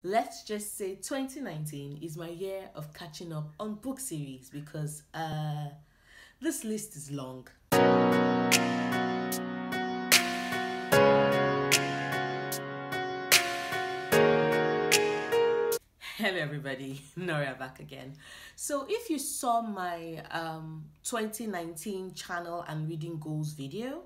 Let's just say 2019 is my year of catching up on book series because this list is long. Hello everybody, Noria back again. So if you saw my 2019 channel and reading goals video,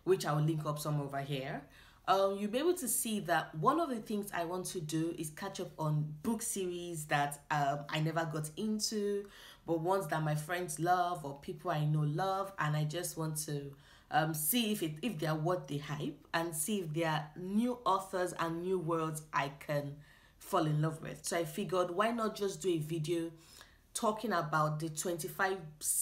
which I will link up some over here, you'll be able to see that one of the things I want to do is catch up on book series that I never got into, but ones that my friends love or people I know love, and I just want to see if they are what they hype and see if there are new authors and new worlds I can fall in love with. So I figured, why not just do a video talking about the 25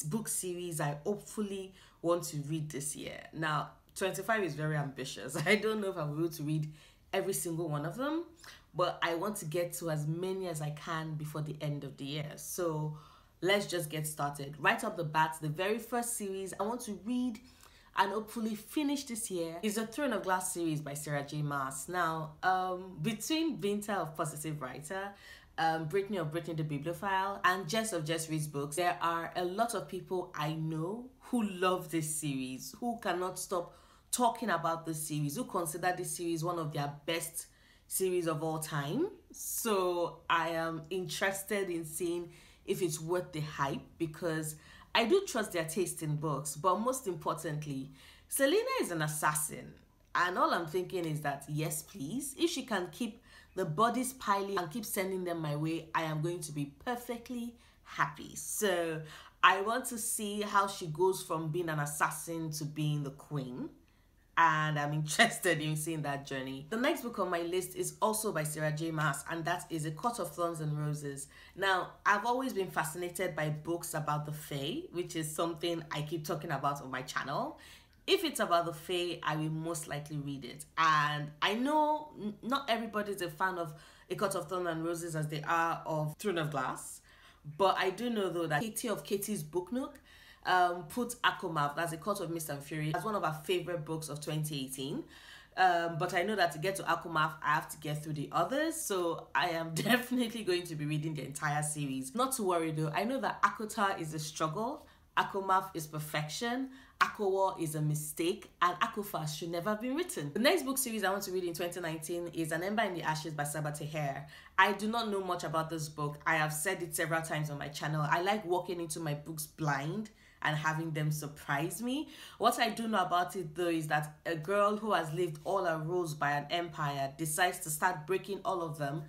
book series I hopefully want to read this year. Now, 25 is very ambitious. I don't know if I'm able to read every single one of them, but I want to get to as many as I can before the end of the year. So let's just get started. Right off the bat, the very first series I want to read and hopefully finish this year is the Throne of Glass series by Sarah J. Maas. Now, between Binta of Positive Writer, Brittany of Brittany the Bibliophile, and Jess of Jess Reads Books, there are a lot of people I know who love this series, who cannot stop talking about this series, who consider this series one of their best series of all time. So I am interested in seeing if it's worth the hype, because I do trust their taste in books, but most importantly, Selena is an assassin. And all I'm thinking is that, yes, please, if she can keep the bodies piling and keep sending them my way, I am going to be perfectly happy. So I want to see how she goes from being an assassin to being the queen. And I'm interested in seeing that journey. The next book on my list is also by Sarah J. Maas, and that is A Court of Thorns and Roses. Now, I've always been fascinated by books about the Fae, which is something I keep talking about on my channel. If it's about the Fae, I will most likely read it. And I know not everybody's a fan of A Court of Thorns and Roses as they are of Throne of Glass, but I do know though that Katie of Katie's Book Nook put Akomav, that's A Court of Mist and Fury, as one of our favorite books of 2018. But I know that to get to Akomav, I have to get through the others. So I am definitely going to be reading the entire series. Not to worry though, I know that Akota is a struggle, Akomav is perfection, Akowa is a mistake, and Akofas should never have been written. The next book series I want to read in 2019 is An Ember in the Ashes by Sabaa Tahir. I do not know much about this book. I have said it several times on my channel. I like walking into my books blind and having them surprise me. What I do know about it though is that a girl who has lived all her roles by an empire decides to start breaking all of them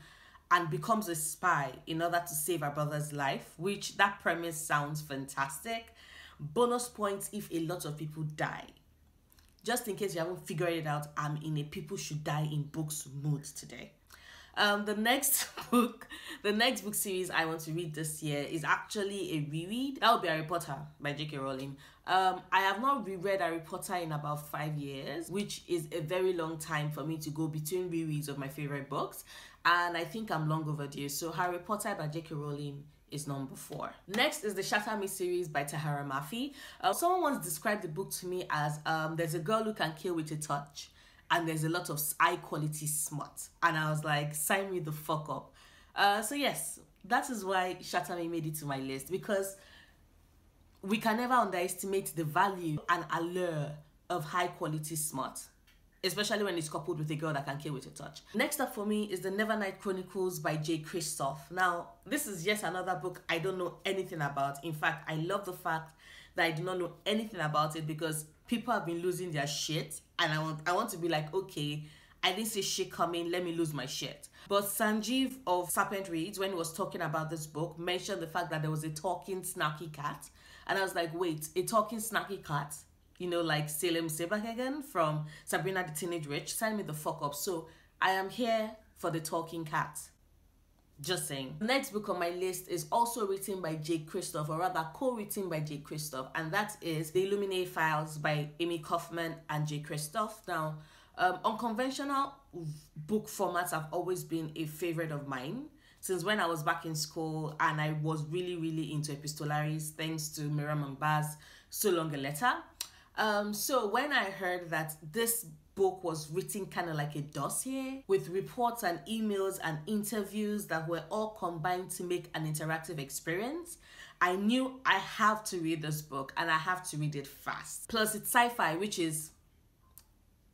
and becomes a spy in order to save her brother's life, which that premise sounds fantastic. Bonus points if a lot of people die. Just in case you haven't figured it out, I'm in a people should die in books mood today. The next book series I want to read this year is actually a reread. That will be Harry Potter by J.K. Rowling. I have not reread Harry Potter in about 5 years, which is a very long time for me to go between rereads of my favorite books, and I think I'm long overdue. So Harry Potter by J.K. Rowling is number 4. Next is the Shatter Me series by Tahara Mafi. Someone once described the book to me as there's a girl who can kill with a touch, and there's a lot of high quality smut, and I was like, sign me the fuck up. So yes, that is why Shatter Me made it to my list, because we can never underestimate the value and allure of high quality smut, especially when it's coupled with a girl that can kill with a touch. Next up for me is the Nevernight Chronicles by J. Christoph. Now, this is yet another book I don't know anything about. In fact, I love the fact that I do not know anything about it, because people have been losing their shit, and I want to be like, okay, I didn't see shit coming, let me lose my shit. But Sanjeev of Serpent Reads, when he was talking about this book, mentioned the fact that there was a talking snarky cat, and I was like, wait, a talking snarky cat? You know, like Salem Sebahegen from Sabrina the Teenage Witch? Sign me the fuck up. So I am here for the talking cat. Just saying. The next book on my list is also written by J. Christoph, or rather co-written by J. Christoph, and that is The Illuminae Files by Amy Kaufman and J. Christoph. Now, unconventional book formats have always been a favorite of mine since when I was back in school, and I was really into epistolaries thanks to Miriam and Baz So Long a Letter. So when I heard that this book was written kind of like a dossier with reports and emails and interviews that were all combined to make an interactive experience. I knew I have to read this book and I have to read it fast. Plus it's sci-fi, which is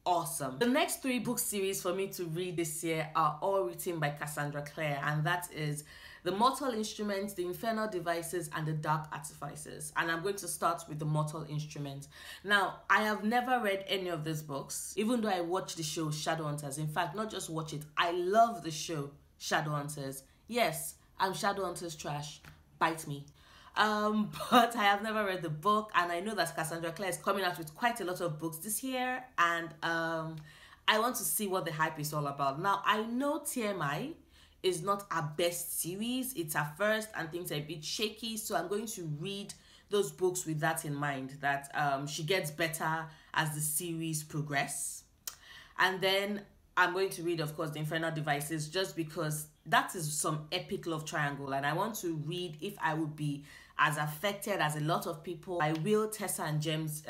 awesome. The next 3 book series for me to read this year are all written by Cassandra Clare, and that is The Mortal Instruments, The Infernal Devices, and The Dark Artifices. And I'm going to start with The Mortal Instruments. Now, I have never read any of these books, even though I watched the show Shadowhunters. In fact, not just watch it, I love the show Shadowhunters. Yes, I'm Shadowhunters trash. Bite me. But I have never read the book, and I know that Cassandra Clare is coming out with quite a lot of books this year, and I want to see what the hype is all about. Now, I know TMI is not our best series, it's our first and things are a bit shaky, so I'm going to read those books with that in mind, that she gets better as the series progress. And then I'm going to read, of course, The Infernal Devices, just because that is some epic love triangle, and I want to read if I would be as affected as a lot of people by Will, Tessa, and Jem's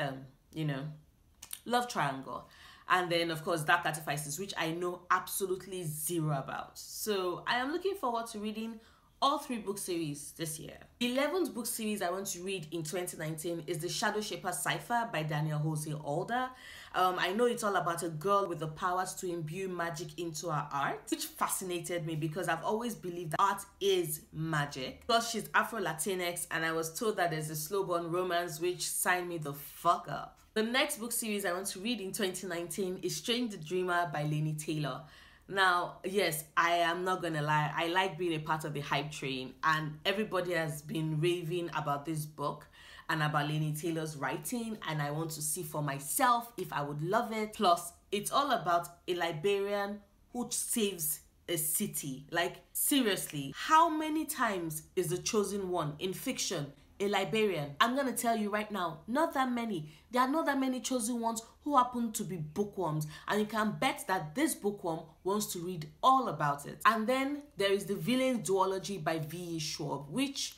love triangle. And then, of course, Dark Artifices, which I know absolutely zero about. So I am looking forward to reading all 3 book series this year. The 11th book series I want to read in 2019 is The Shadow Shaper Cipher by Daniel Jose Alder. I know it's all about a girl with the powers to imbue magic into her art, which fascinated me because I've always believed that art is magic. Plus, she's Afro-Latinx, and I was told that there's a slow burn romance, which signed me the fuck up. The next book series I want to read in 2019 is Strange the Dreamer by Laini Taylor. Now, yes, I am not gonna lie, I like being a part of the hype train, and everybody has been raving about this book and about Laini Taylor's writing, and I want to see for myself if I would love it. Plus, it's all about a librarian who saves a city. Like, seriously, how many times is the chosen one in fiction a librarian? I'm gonna tell you right now, not that many. There are not that many chosen ones who happen to be bookworms, and you can bet that this bookworm wants to read all about it. And then there is The Villain's Duology by V.E. Schwab, which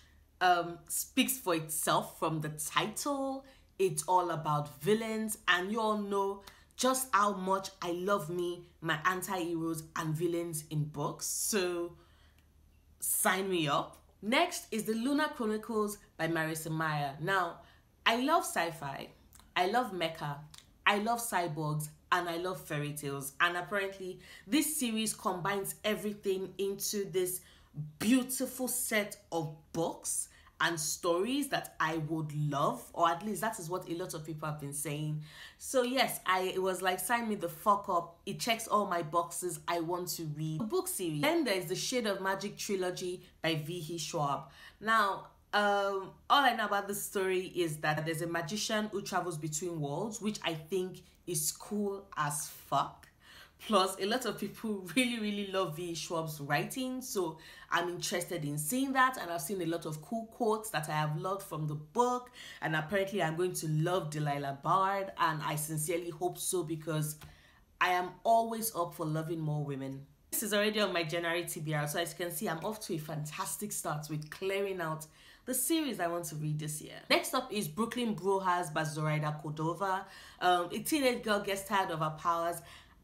speaks for itself from the title. It's all about villains, and you all know just how much I love my anti-heroes and villains in books, so sign me up. Next is The Lunar Chronicles by Marissa Meyer. Now, I love sci-fi, I love mecha, I love cyborgs, and I love fairy tales. And apparently, this series combines everything into this beautiful set of books and stories that I would love, or at least that is what a lot of people have been saying. So yes, it was like, sign me the fuck up. It checks all my boxes. I want to read the book series. Then there's the Shade of Magic trilogy by V.E. Schwab. Now, all I know about this story is that there's a magician who travels between worlds, which I think is cool as fuck. Plus, a lot of people really love V.E. Schwab's writing, so I'm interested in seeing that, and I've seen a lot of cool quotes that I have loved from the book, and apparently I'm going to love Delilah Bard, and I sincerely hope so because I am always up for loving more women. This is already on my January TBR, so as you can see, I'm off to a fantastic start with clearing out the series I want to read this year. Next up is Brooklyn Brohas by Zoraida Cordova. A teenage girl gets tired of her powers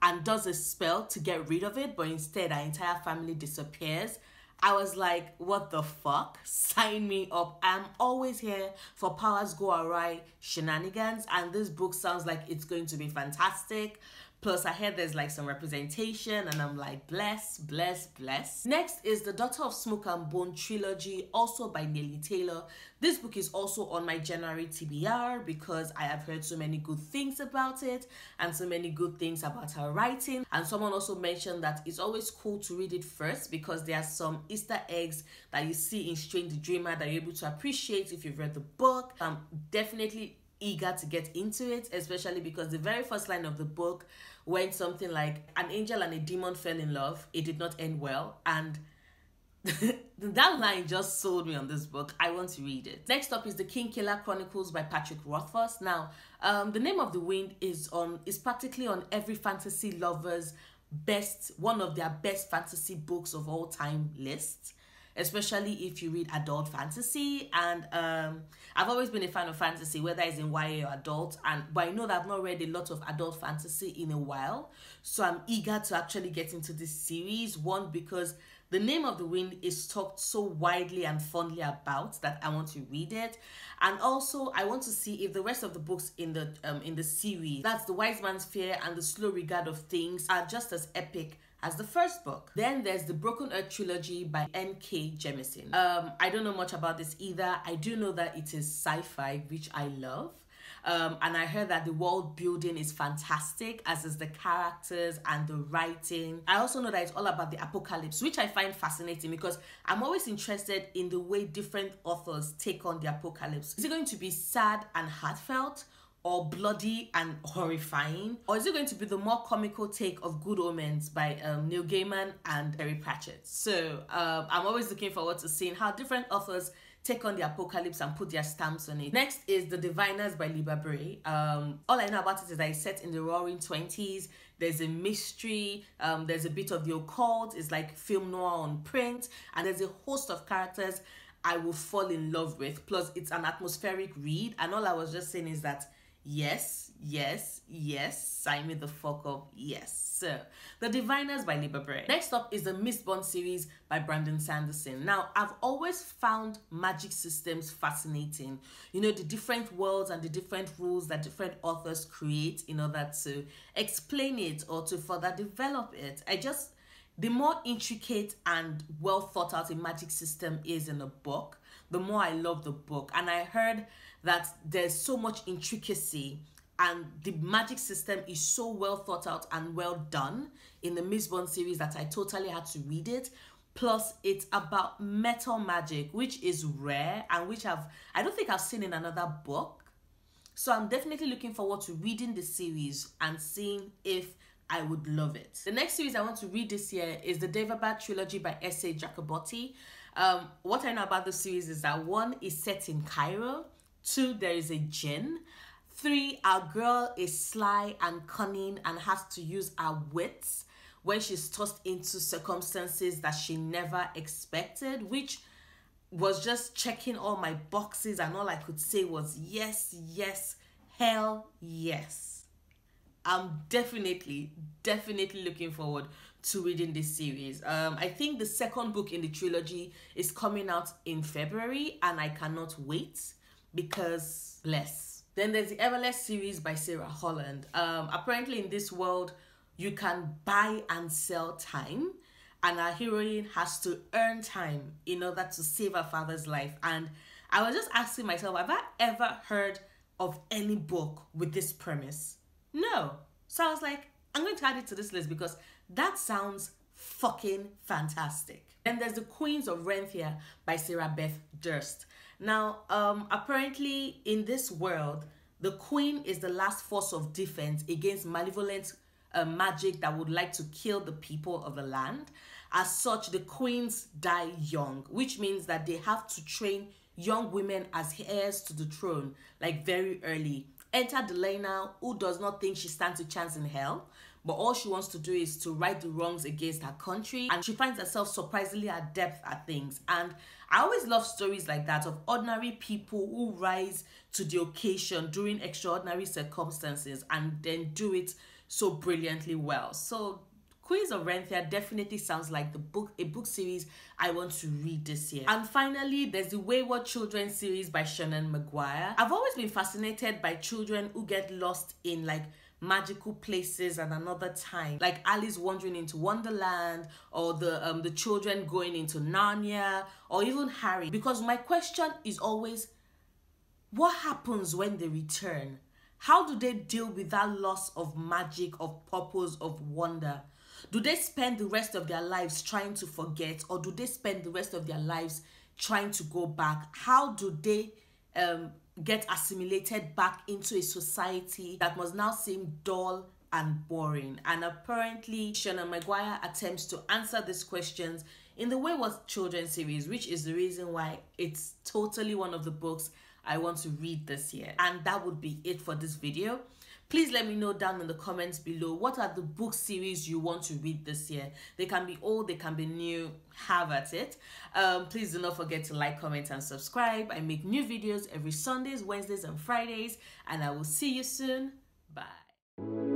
and does a spell to get rid of it, but instead our entire family disappears. I was like, what the fuck? Sign me up. I'm always here for powers go awry shenanigans, and this book sounds like it's going to be fantastic. Plus, I heard there's like some representation, and I'm like, bless, bless, bless. Next is The Daughter of Smoke and Bone trilogy, also by Laini Taylor. This book is also on my January TBR because I have heard so many good things about it and so many good things about her writing. And someone also mentioned that it's always cool to read it first because there are some Easter eggs that you see in Strange the Dreamer that you're able to appreciate if you've read the book. I'm definitely eager to get into it, especially because the very first line of the book went something like, an angel and a demon fell in love, it did not end well, and that line just sold me on this book. I want to read it. Next up is The Kingkiller Chronicles by Patrick Rothfuss. Now, The Name of the Wind is practically on every fantasy lover's one of their best fantasy books of all time list. especially if you read adult fantasy. And I've always been a fan of fantasy, whether it's in YA or adult, but I know that I've not read a lot of adult fantasy in a while, so I'm eager to actually get into this series. One, because the Name of the Wind is talked so widely and fondly about that I want to read it, and also I want to see if the rest of the books in the series, that's The Wise Man's Fear and The Slow Regard of Things, are just as epic as the first book. Then there's the Broken Earth trilogy by N.K. Jemisin. I don't know much about this either. I do know that it is sci-fi, which I love. And I heard that the world building is fantastic, as is the characters and the writing. I also know that it's all about the apocalypse, which I find fascinating because I'm always interested in the way different authors take on the apocalypse. Is it going to be sad and heartfelt, or bloody and horrifying? Or is it going to be the more comical take of Good Omens by Neil Gaiman and Terry Pratchett? So I'm always looking forward to seeing how different authors take on the apocalypse and put their stamps on it. Next is The Diviners by Libba Bray. All I know about it is that it's set in the roaring 20s. There's a mystery, there's a bit of the occult, it's like film noir on print, and there's a host of characters I will fall in love with. Plus, it's an atmospheric read, and all I was just saying is that yes, yes, yes, sign me the fuck up, yes. So, The Diviners by Libba Bray. Next up is the Mistborn series by Brandon Sanderson. Now, I've always found magic systems fascinating. You know, the different worlds and the different rules that different authors create in order to explain it or to further develop it. The more intricate and well thought out a magic system is in a book, the more I love the book. And I heard that there's so much intricacy and the magic system is so well thought out and well done in the Mistborn series that I totally had to read it. Plus, it's about metal magic, which is rare and which I don't think I've seen in another book. So I'm definitely looking forward to reading the series and seeing if I would love it. The next series I want to read this year is the Daevabad trilogy by S.A. Jacobotti. What I know about the series is that 1 is set in Cairo, 2, there is a djinn, 3, our girl is sly and cunning and has to use her wits when she's tossed into circumstances that she never expected, which was just checking all my boxes, and all I could say was yes, yes, hell yes. I'm definitely looking forward to reading this series. I think the second book in the trilogy is coming out in February, and I cannot wait because bless. Then there's the Everless series by Sarah Holland. Apparently in this world, you can buy and sell time, and our heroine has to earn time in order to save her father's life. And I was just asking myself, have I ever heard of any book with this premise? No. So I was like, I'm going to add it to this list because that sounds fucking fantastic. Then there's The Queens of Renthia by Sarah Beth Durst. Now, apparently in this world, the queen is the last force of defense against malevolent magic that would like to kill the people of the land. As such, the queens die young, which means that they have to train young women as heirs to the throne, like very early. Enter Delena, who does not think she stands a chance in hell, but all she wants to do is to right the wrongs against her country, and she finds herself surprisingly adept at things. And I always love stories like that of ordinary people who rise to the occasion during extraordinary circumstances and then do it so brilliantly well. So Queens of Renthia definitely sounds like a book series I want to read this year. And finally, there's the Wayward Children series by Shannon Maguire. I've always been fascinated by children who get lost in like magical places and another time, like Alice wandering into Wonderland, or the children going into Narnia, or even Harry. Because my question is always, what happens when they return? How do they deal with that loss of magic, of purpose, of wonder? Do they spend the rest of their lives trying to forget, or do they spend the rest of their lives trying to go back? How do they get assimilated back into a society that must now seem dull and boring? And apparently Shannon Maguire attempts to answer these questions in the Wayward Children series, which is the reason why it's totally one of the books I want to read this year. And that would be it for this video. Please let me know down in the comments below, what are the book series you want to read this year? They can be old, they can be new, have at it. Please do not forget to like, comment, and subscribe. I make new videos every Sundays, Wednesdays, and Fridays, and I will see you soon. Bye.